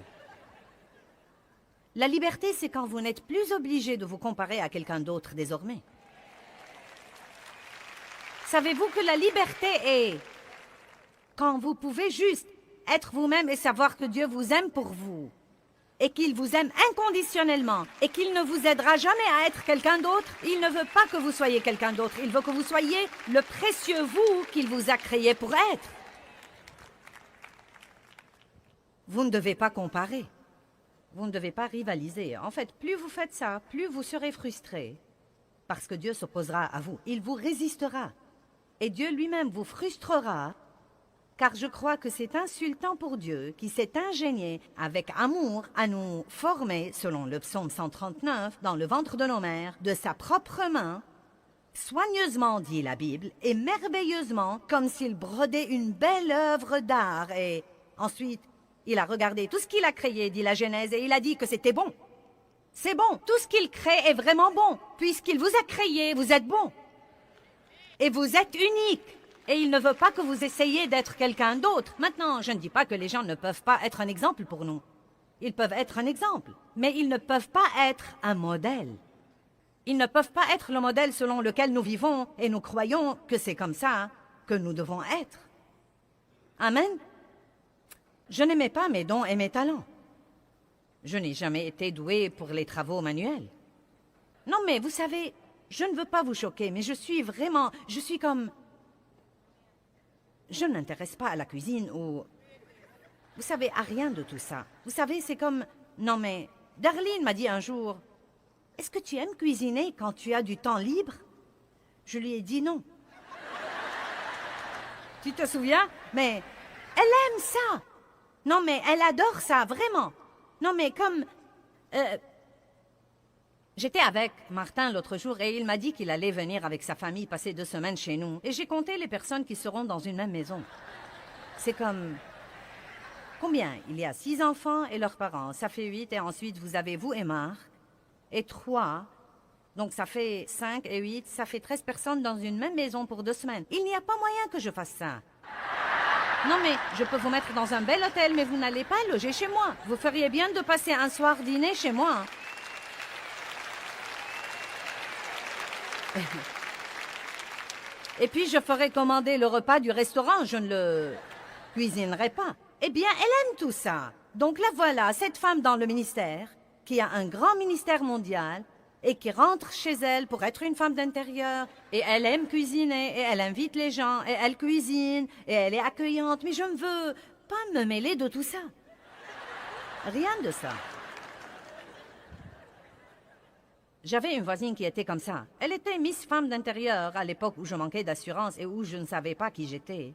La liberté, c'est quand vous n'êtes plus obligé de vous comparer à quelqu'un d'autre désormais. Savez-vous que la liberté est quand vous pouvez juste être vous-même et savoir que Dieu vous aime pour vous et qu'il vous aime inconditionnellement et qu'il ne vous aidera jamais à être quelqu'un d'autre. Il ne veut pas que vous soyez quelqu'un d'autre. Il veut que vous soyez le précieux vous qu'il vous a créé pour être. Vous ne devez pas comparer. Vous ne devez pas rivaliser. En fait, plus vous faites ça, plus vous serez frustré. Parce que Dieu s'opposera à vous. Il vous résistera. Et Dieu lui-même vous frustrera. Car je crois que c'est insultant pour Dieu qui s'est ingénié avec amour à nous former, selon le psaume 139, dans le ventre de nos mères, de sa propre main, soigneusement, dit la Bible, et merveilleusement, comme s'il brodait une belle œuvre d'art. Et ensuite, il a regardé tout ce qu'il a créé, dit la Genèse, et il a dit que c'était bon. C'est bon, tout ce qu'il crée est vraiment bon. Puisqu'il vous a créé, vous êtes bon. Et vous êtes unique. Et il ne veut pas que vous essayiez d'être quelqu'un d'autre. Maintenant, je ne dis pas que les gens ne peuvent pas être un exemple pour nous. Ils peuvent être un exemple, mais ils ne peuvent pas être un modèle. Ils ne peuvent pas être le modèle selon lequel nous vivons et nous croyons que c'est comme ça que nous devons être. Amen. Je n'aimais pas mes dons et mes talents. Je n'ai jamais été douée pour les travaux manuels. Non, mais vous savez, je ne veux pas vous choquer, mais je suis comme... Je ne m'intéresse pas à la cuisine ou... Vous savez, à rien de tout ça. Vous savez, c'est comme... Non, mais Darlene m'a dit un jour, « Est-ce que tu aimes cuisiner quand tu as du temps libre ?» Je lui ai dit non. Tu te souviens? Mais elle aime ça. Non, mais elle adore ça, vraiment. Non, mais comme... J'étais avec Martin l'autre jour et il m'a dit qu'il allait venir avec sa famille passer 2 semaines chez nous. Et j'ai compté les personnes qui seront dans une même maison. C'est comme... Combien? Il y a 6 enfants et leurs parents. Ça fait 8 et ensuite vous avez vous et Marc. Et 3. Donc ça fait 5 et 8. Ça fait 13 personnes dans une même maison pour 2 semaines. Il n'y a pas moyen que je fasse ça. Non mais je peux vous mettre dans un bel hôtel, mais vous n'allez pas loger chez moi. Vous feriez bien de passer un soir dîner chez moi. Et puis je ferai commander le repas du restaurant, je ne le cuisinerai pas. Eh bien, elle aime tout ça. Donc la voilà, cette femme dans le ministère, qui a un grand ministère mondial, et qui rentre chez elle pour être une femme d'intérieur. Et elle aime cuisiner, et elle invite les gens, et elle cuisine, et elle est accueillante. Mais je ne veux pas me mêler de tout ça. Rien de ça. J'avais une voisine qui était comme ça. Elle était Miss Femme d'intérieur à l'époque où je manquais d'assurance et où je ne savais pas qui j'étais.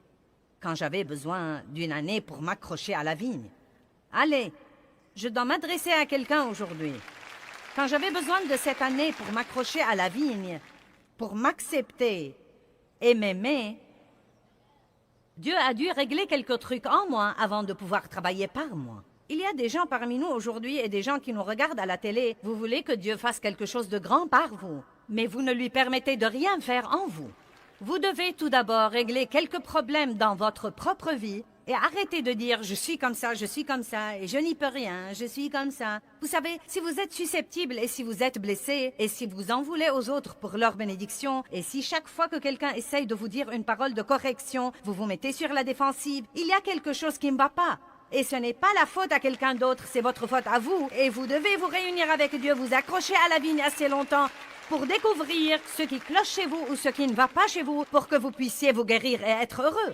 Quand j'avais besoin d'une année pour m'accrocher à la vigne. Allez, je dois m'adresser à quelqu'un aujourd'hui. Quand j'avais besoin de cette année pour m'accrocher à la vigne, pour m'accepter et m'aimer, Dieu a dû régler quelques trucs en moi avant de pouvoir travailler par moi. Il y a des gens parmi nous aujourd'hui et des gens qui nous regardent à la télé. Vous voulez que Dieu fasse quelque chose de grand par vous, mais vous ne lui permettez de rien faire en vous. Vous devez tout d'abord régler quelques problèmes dans votre propre vie et arrêter de dire « je suis comme ça et je n'y peux rien, je suis comme ça ». Vous savez, si vous êtes susceptible et si vous êtes blessé et si vous en voulez aux autres pour leur bénédiction et si chaque fois que quelqu'un essaye de vous dire une parole de correction, vous vous mettez sur la défensive, il y a quelque chose qui ne va pas. Et ce n'est pas la faute à quelqu'un d'autre, c'est votre faute à vous. Et vous devez vous réunir avec Dieu, vous accrocher à la vigne assez longtemps pour découvrir ce qui cloche chez vous ou ce qui ne va pas chez vous pour que vous puissiez vous guérir et être heureux.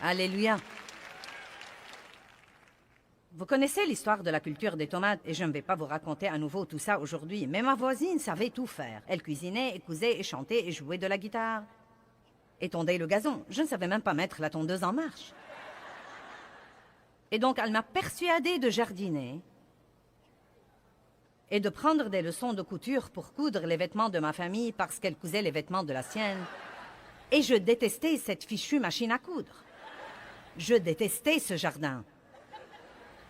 Alléluia. Vous connaissez l'histoire de la culture des tomates et je ne vais pas vous raconter à nouveau tout ça aujourd'hui, mais ma voisine savait tout faire. Elle cuisinait, et cousait, et chantait, et jouait de la guitare. Et tondait le gazon. Je ne savais même pas mettre la tondeuse en marche. Et donc, elle m'a persuadée de jardiner et de prendre des leçons de couture pour coudre les vêtements de ma famille parce qu'elle cousait les vêtements de la sienne. Et je détestais cette fichue machine à coudre. Je détestais ce jardin.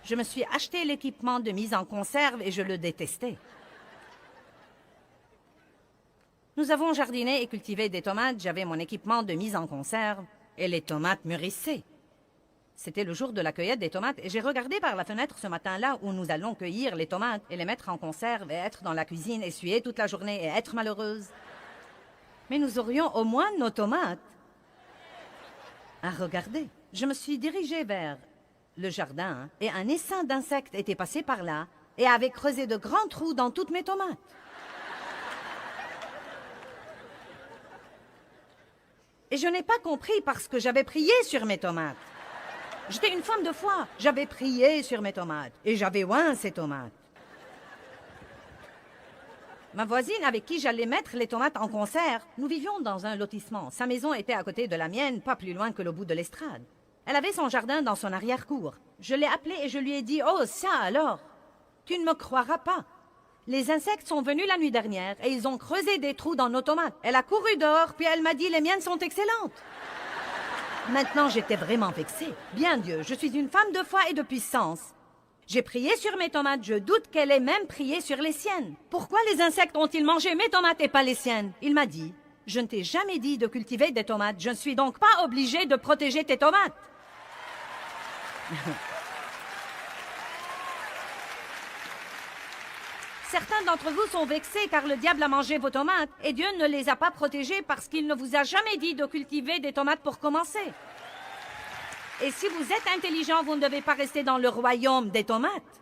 Je me suis acheté l'équipement de mise en conserve et je le détestais. Nous avons jardiné et cultivé des tomates, j'avais mon équipement de mise en conserve et les tomates mûrissaient. C'était le jour de la cueillette des tomates et j'ai regardé par la fenêtre ce matin-là où nous allons cueillir les tomates et les mettre en conserve et être dans la cuisine, essuyer toute la journée et être malheureuse. Mais nous aurions au moins nos tomates à regarder. Je me suis dirigée vers le jardin et un essaim d'insectes était passé par là et avait creusé de grands trous dans toutes mes tomates. Et je n'ai pas compris parce que j'avais prié sur mes tomates. J'étais une femme de foi. J'avais prié sur mes tomates et j'avais oint ces tomates. Ma voisine avec qui j'allais mettre les tomates en conserve, nous vivions dans un lotissement. Sa maison était à côté de la mienne, pas plus loin que le bout de l'estrade. Elle avait son jardin dans son arrière-cour. Je l'ai appelée et je lui ai dit « Oh, ça alors! Tu ne me croiras pas. Les insectes sont venus la nuit dernière et ils ont creusé des trous dans nos tomates. Elle a couru dehors, puis elle m'a dit « Les miennes sont excellentes. » Maintenant, j'étais vraiment vexée. Bien Dieu, je suis une femme de foi et de puissance. J'ai prié sur mes tomates, je doute qu'elle ait même prié sur les siennes. Pourquoi les insectes ont-ils mangé mes tomates et pas les siennes? Il m'a dit « Je ne t'ai jamais dit de cultiver des tomates, je ne suis donc pas obligée de protéger tes tomates. » Certains d'entre vous sont vexés car le diable a mangé vos tomates et Dieu ne les a pas protégées parce qu'il ne vous a jamais dit de cultiver des tomates pour commencer. Et si vous êtes intelligent, vous ne devez pas rester dans le royaume des tomates.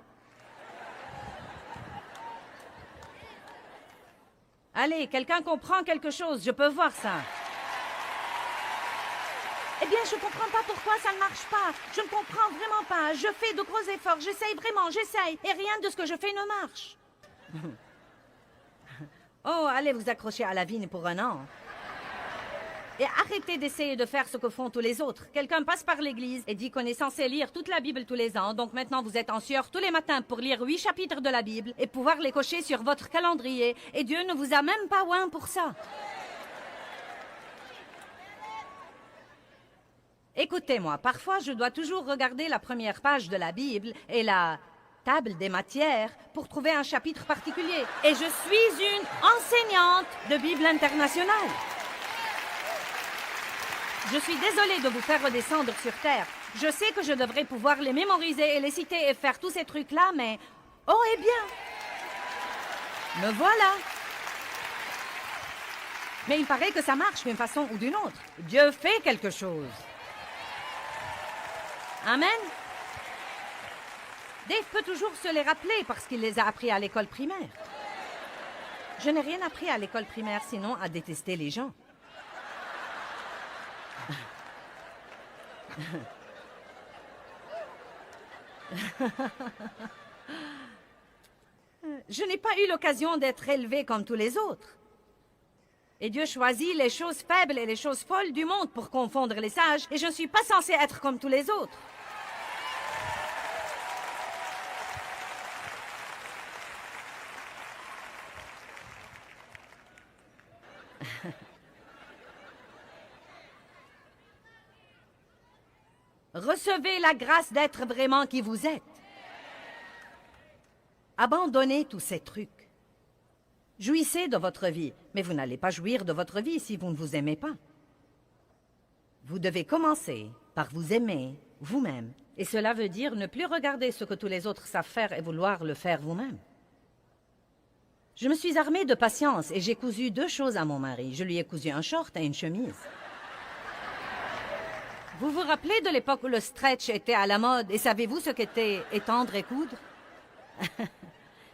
Allez, quelqu'un comprend quelque chose, je peux voir ça. Eh bien, je ne comprends pas pourquoi ça ne marche pas. Je ne comprends vraiment pas. Je fais de gros efforts, j'essaye vraiment, j'essaye. Et rien de ce que je fais ne marche. Oh, allez vous accrocher à la vigne pour un an. Et arrêtez d'essayer de faire ce que font tous les autres. Quelqu'un passe par l'église et dit qu'on est censé lire toute la Bible tous les ans. Donc maintenant, vous êtes en sueur tous les matins pour lire 8 chapitres de la Bible et pouvoir les cocher sur votre calendrier. Et Dieu ne vous a même pas oint pour ça. Écoutez-moi, parfois je dois toujours regarder la première page de la Bible et la table des matières pour trouver un chapitre particulier. Et je suis une enseignante de Bible internationale. Je suis désolée de vous faire redescendre sur Terre. Je sais que je devrais pouvoir les mémoriser et les citer et faire tous ces trucs-là, mais... Oh, eh bien, Me voilà. Mais il paraît que ça marche d'une façon ou d'une autre. Dieu fait quelque chose. Amen. Dave peut toujours se les rappeler parce qu'il les a appris à l'école primaire. Je n'ai rien appris à l'école primaire sinon à détester les gens. Je n'ai pas eu l'occasion d'être élevé comme tous les autres. Et Dieu choisit les choses faibles et les choses folles du monde pour confondre les sages, et je ne suis pas censée être comme tous les autres. Recevez la grâce d'être vraiment qui vous êtes. Abandonnez tous ces trucs. Jouissez de votre vie, mais vous n'allez pas jouir de votre vie si vous ne vous aimez pas. Vous devez commencer par vous aimer vous-même. Et cela veut dire ne plus regarder ce que tous les autres savent faire et vouloir le faire vous-même. Je me suis armée de patience et j'ai cousu 2 choses à mon mari. Je lui ai cousu un short et une chemise. Vous vous rappelez de l'époque où le stretch était à la mode et savez-vous ce qu'était étendre et coudre?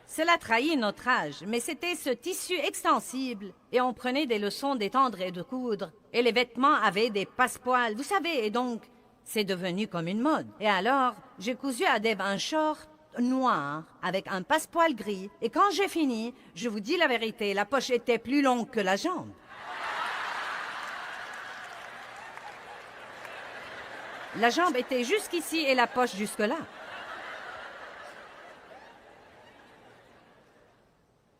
Cela trahit notre âge, mais c'était ce tissu extensible et on prenait des leçons d'étendre et de coudre. Et les vêtements avaient des passepoils, vous savez, et donc c'est devenu comme une mode. Et alors, j'ai cousu à Deb un short noir avec un passepoil gris. Et quand j'ai fini, je vous dis la vérité, la poche était plus longue que la jambe. La jambe était jusqu'ici et la poche jusque-là.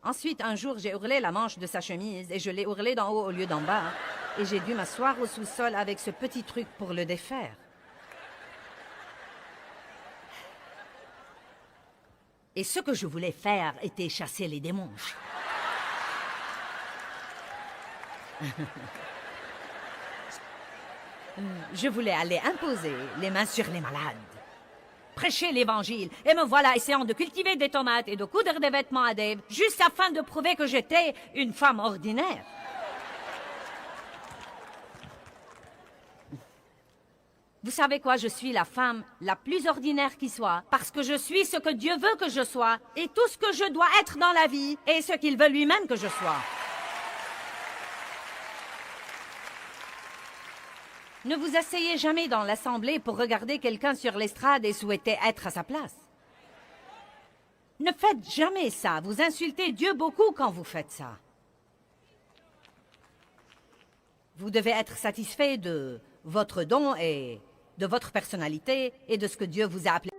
Ensuite, un jour, j'ai ourlé la manche de sa chemise et je l'ai ourlé d'en haut au lieu d'en bas. Et j'ai dû m'asseoir au sous-sol avec ce petit truc pour le défaire. Et ce que je voulais faire était chasser les démons. Je voulais aller imposer les mains sur les malades. Prêcher l'Évangile. Et me voilà essayant de cultiver des tomates et de coudre des vêtements à Dave, juste afin de prouver que j'étais une femme ordinaire. Vous savez quoi? Je suis la femme la plus ordinaire qui soit, parce que je suis ce que Dieu veut que je sois, et tout ce que je dois être dans la vie, et ce qu'il veut lui-même que je sois. Ne vous asseyez jamais dans l'assemblée pour regarder quelqu'un sur l'estrade et souhaiter être à sa place. Ne faites jamais ça. Vous insultez Dieu beaucoup quand vous faites ça. Vous devez être satisfait de votre don et de votre personnalité et de ce que Dieu vous a appelé.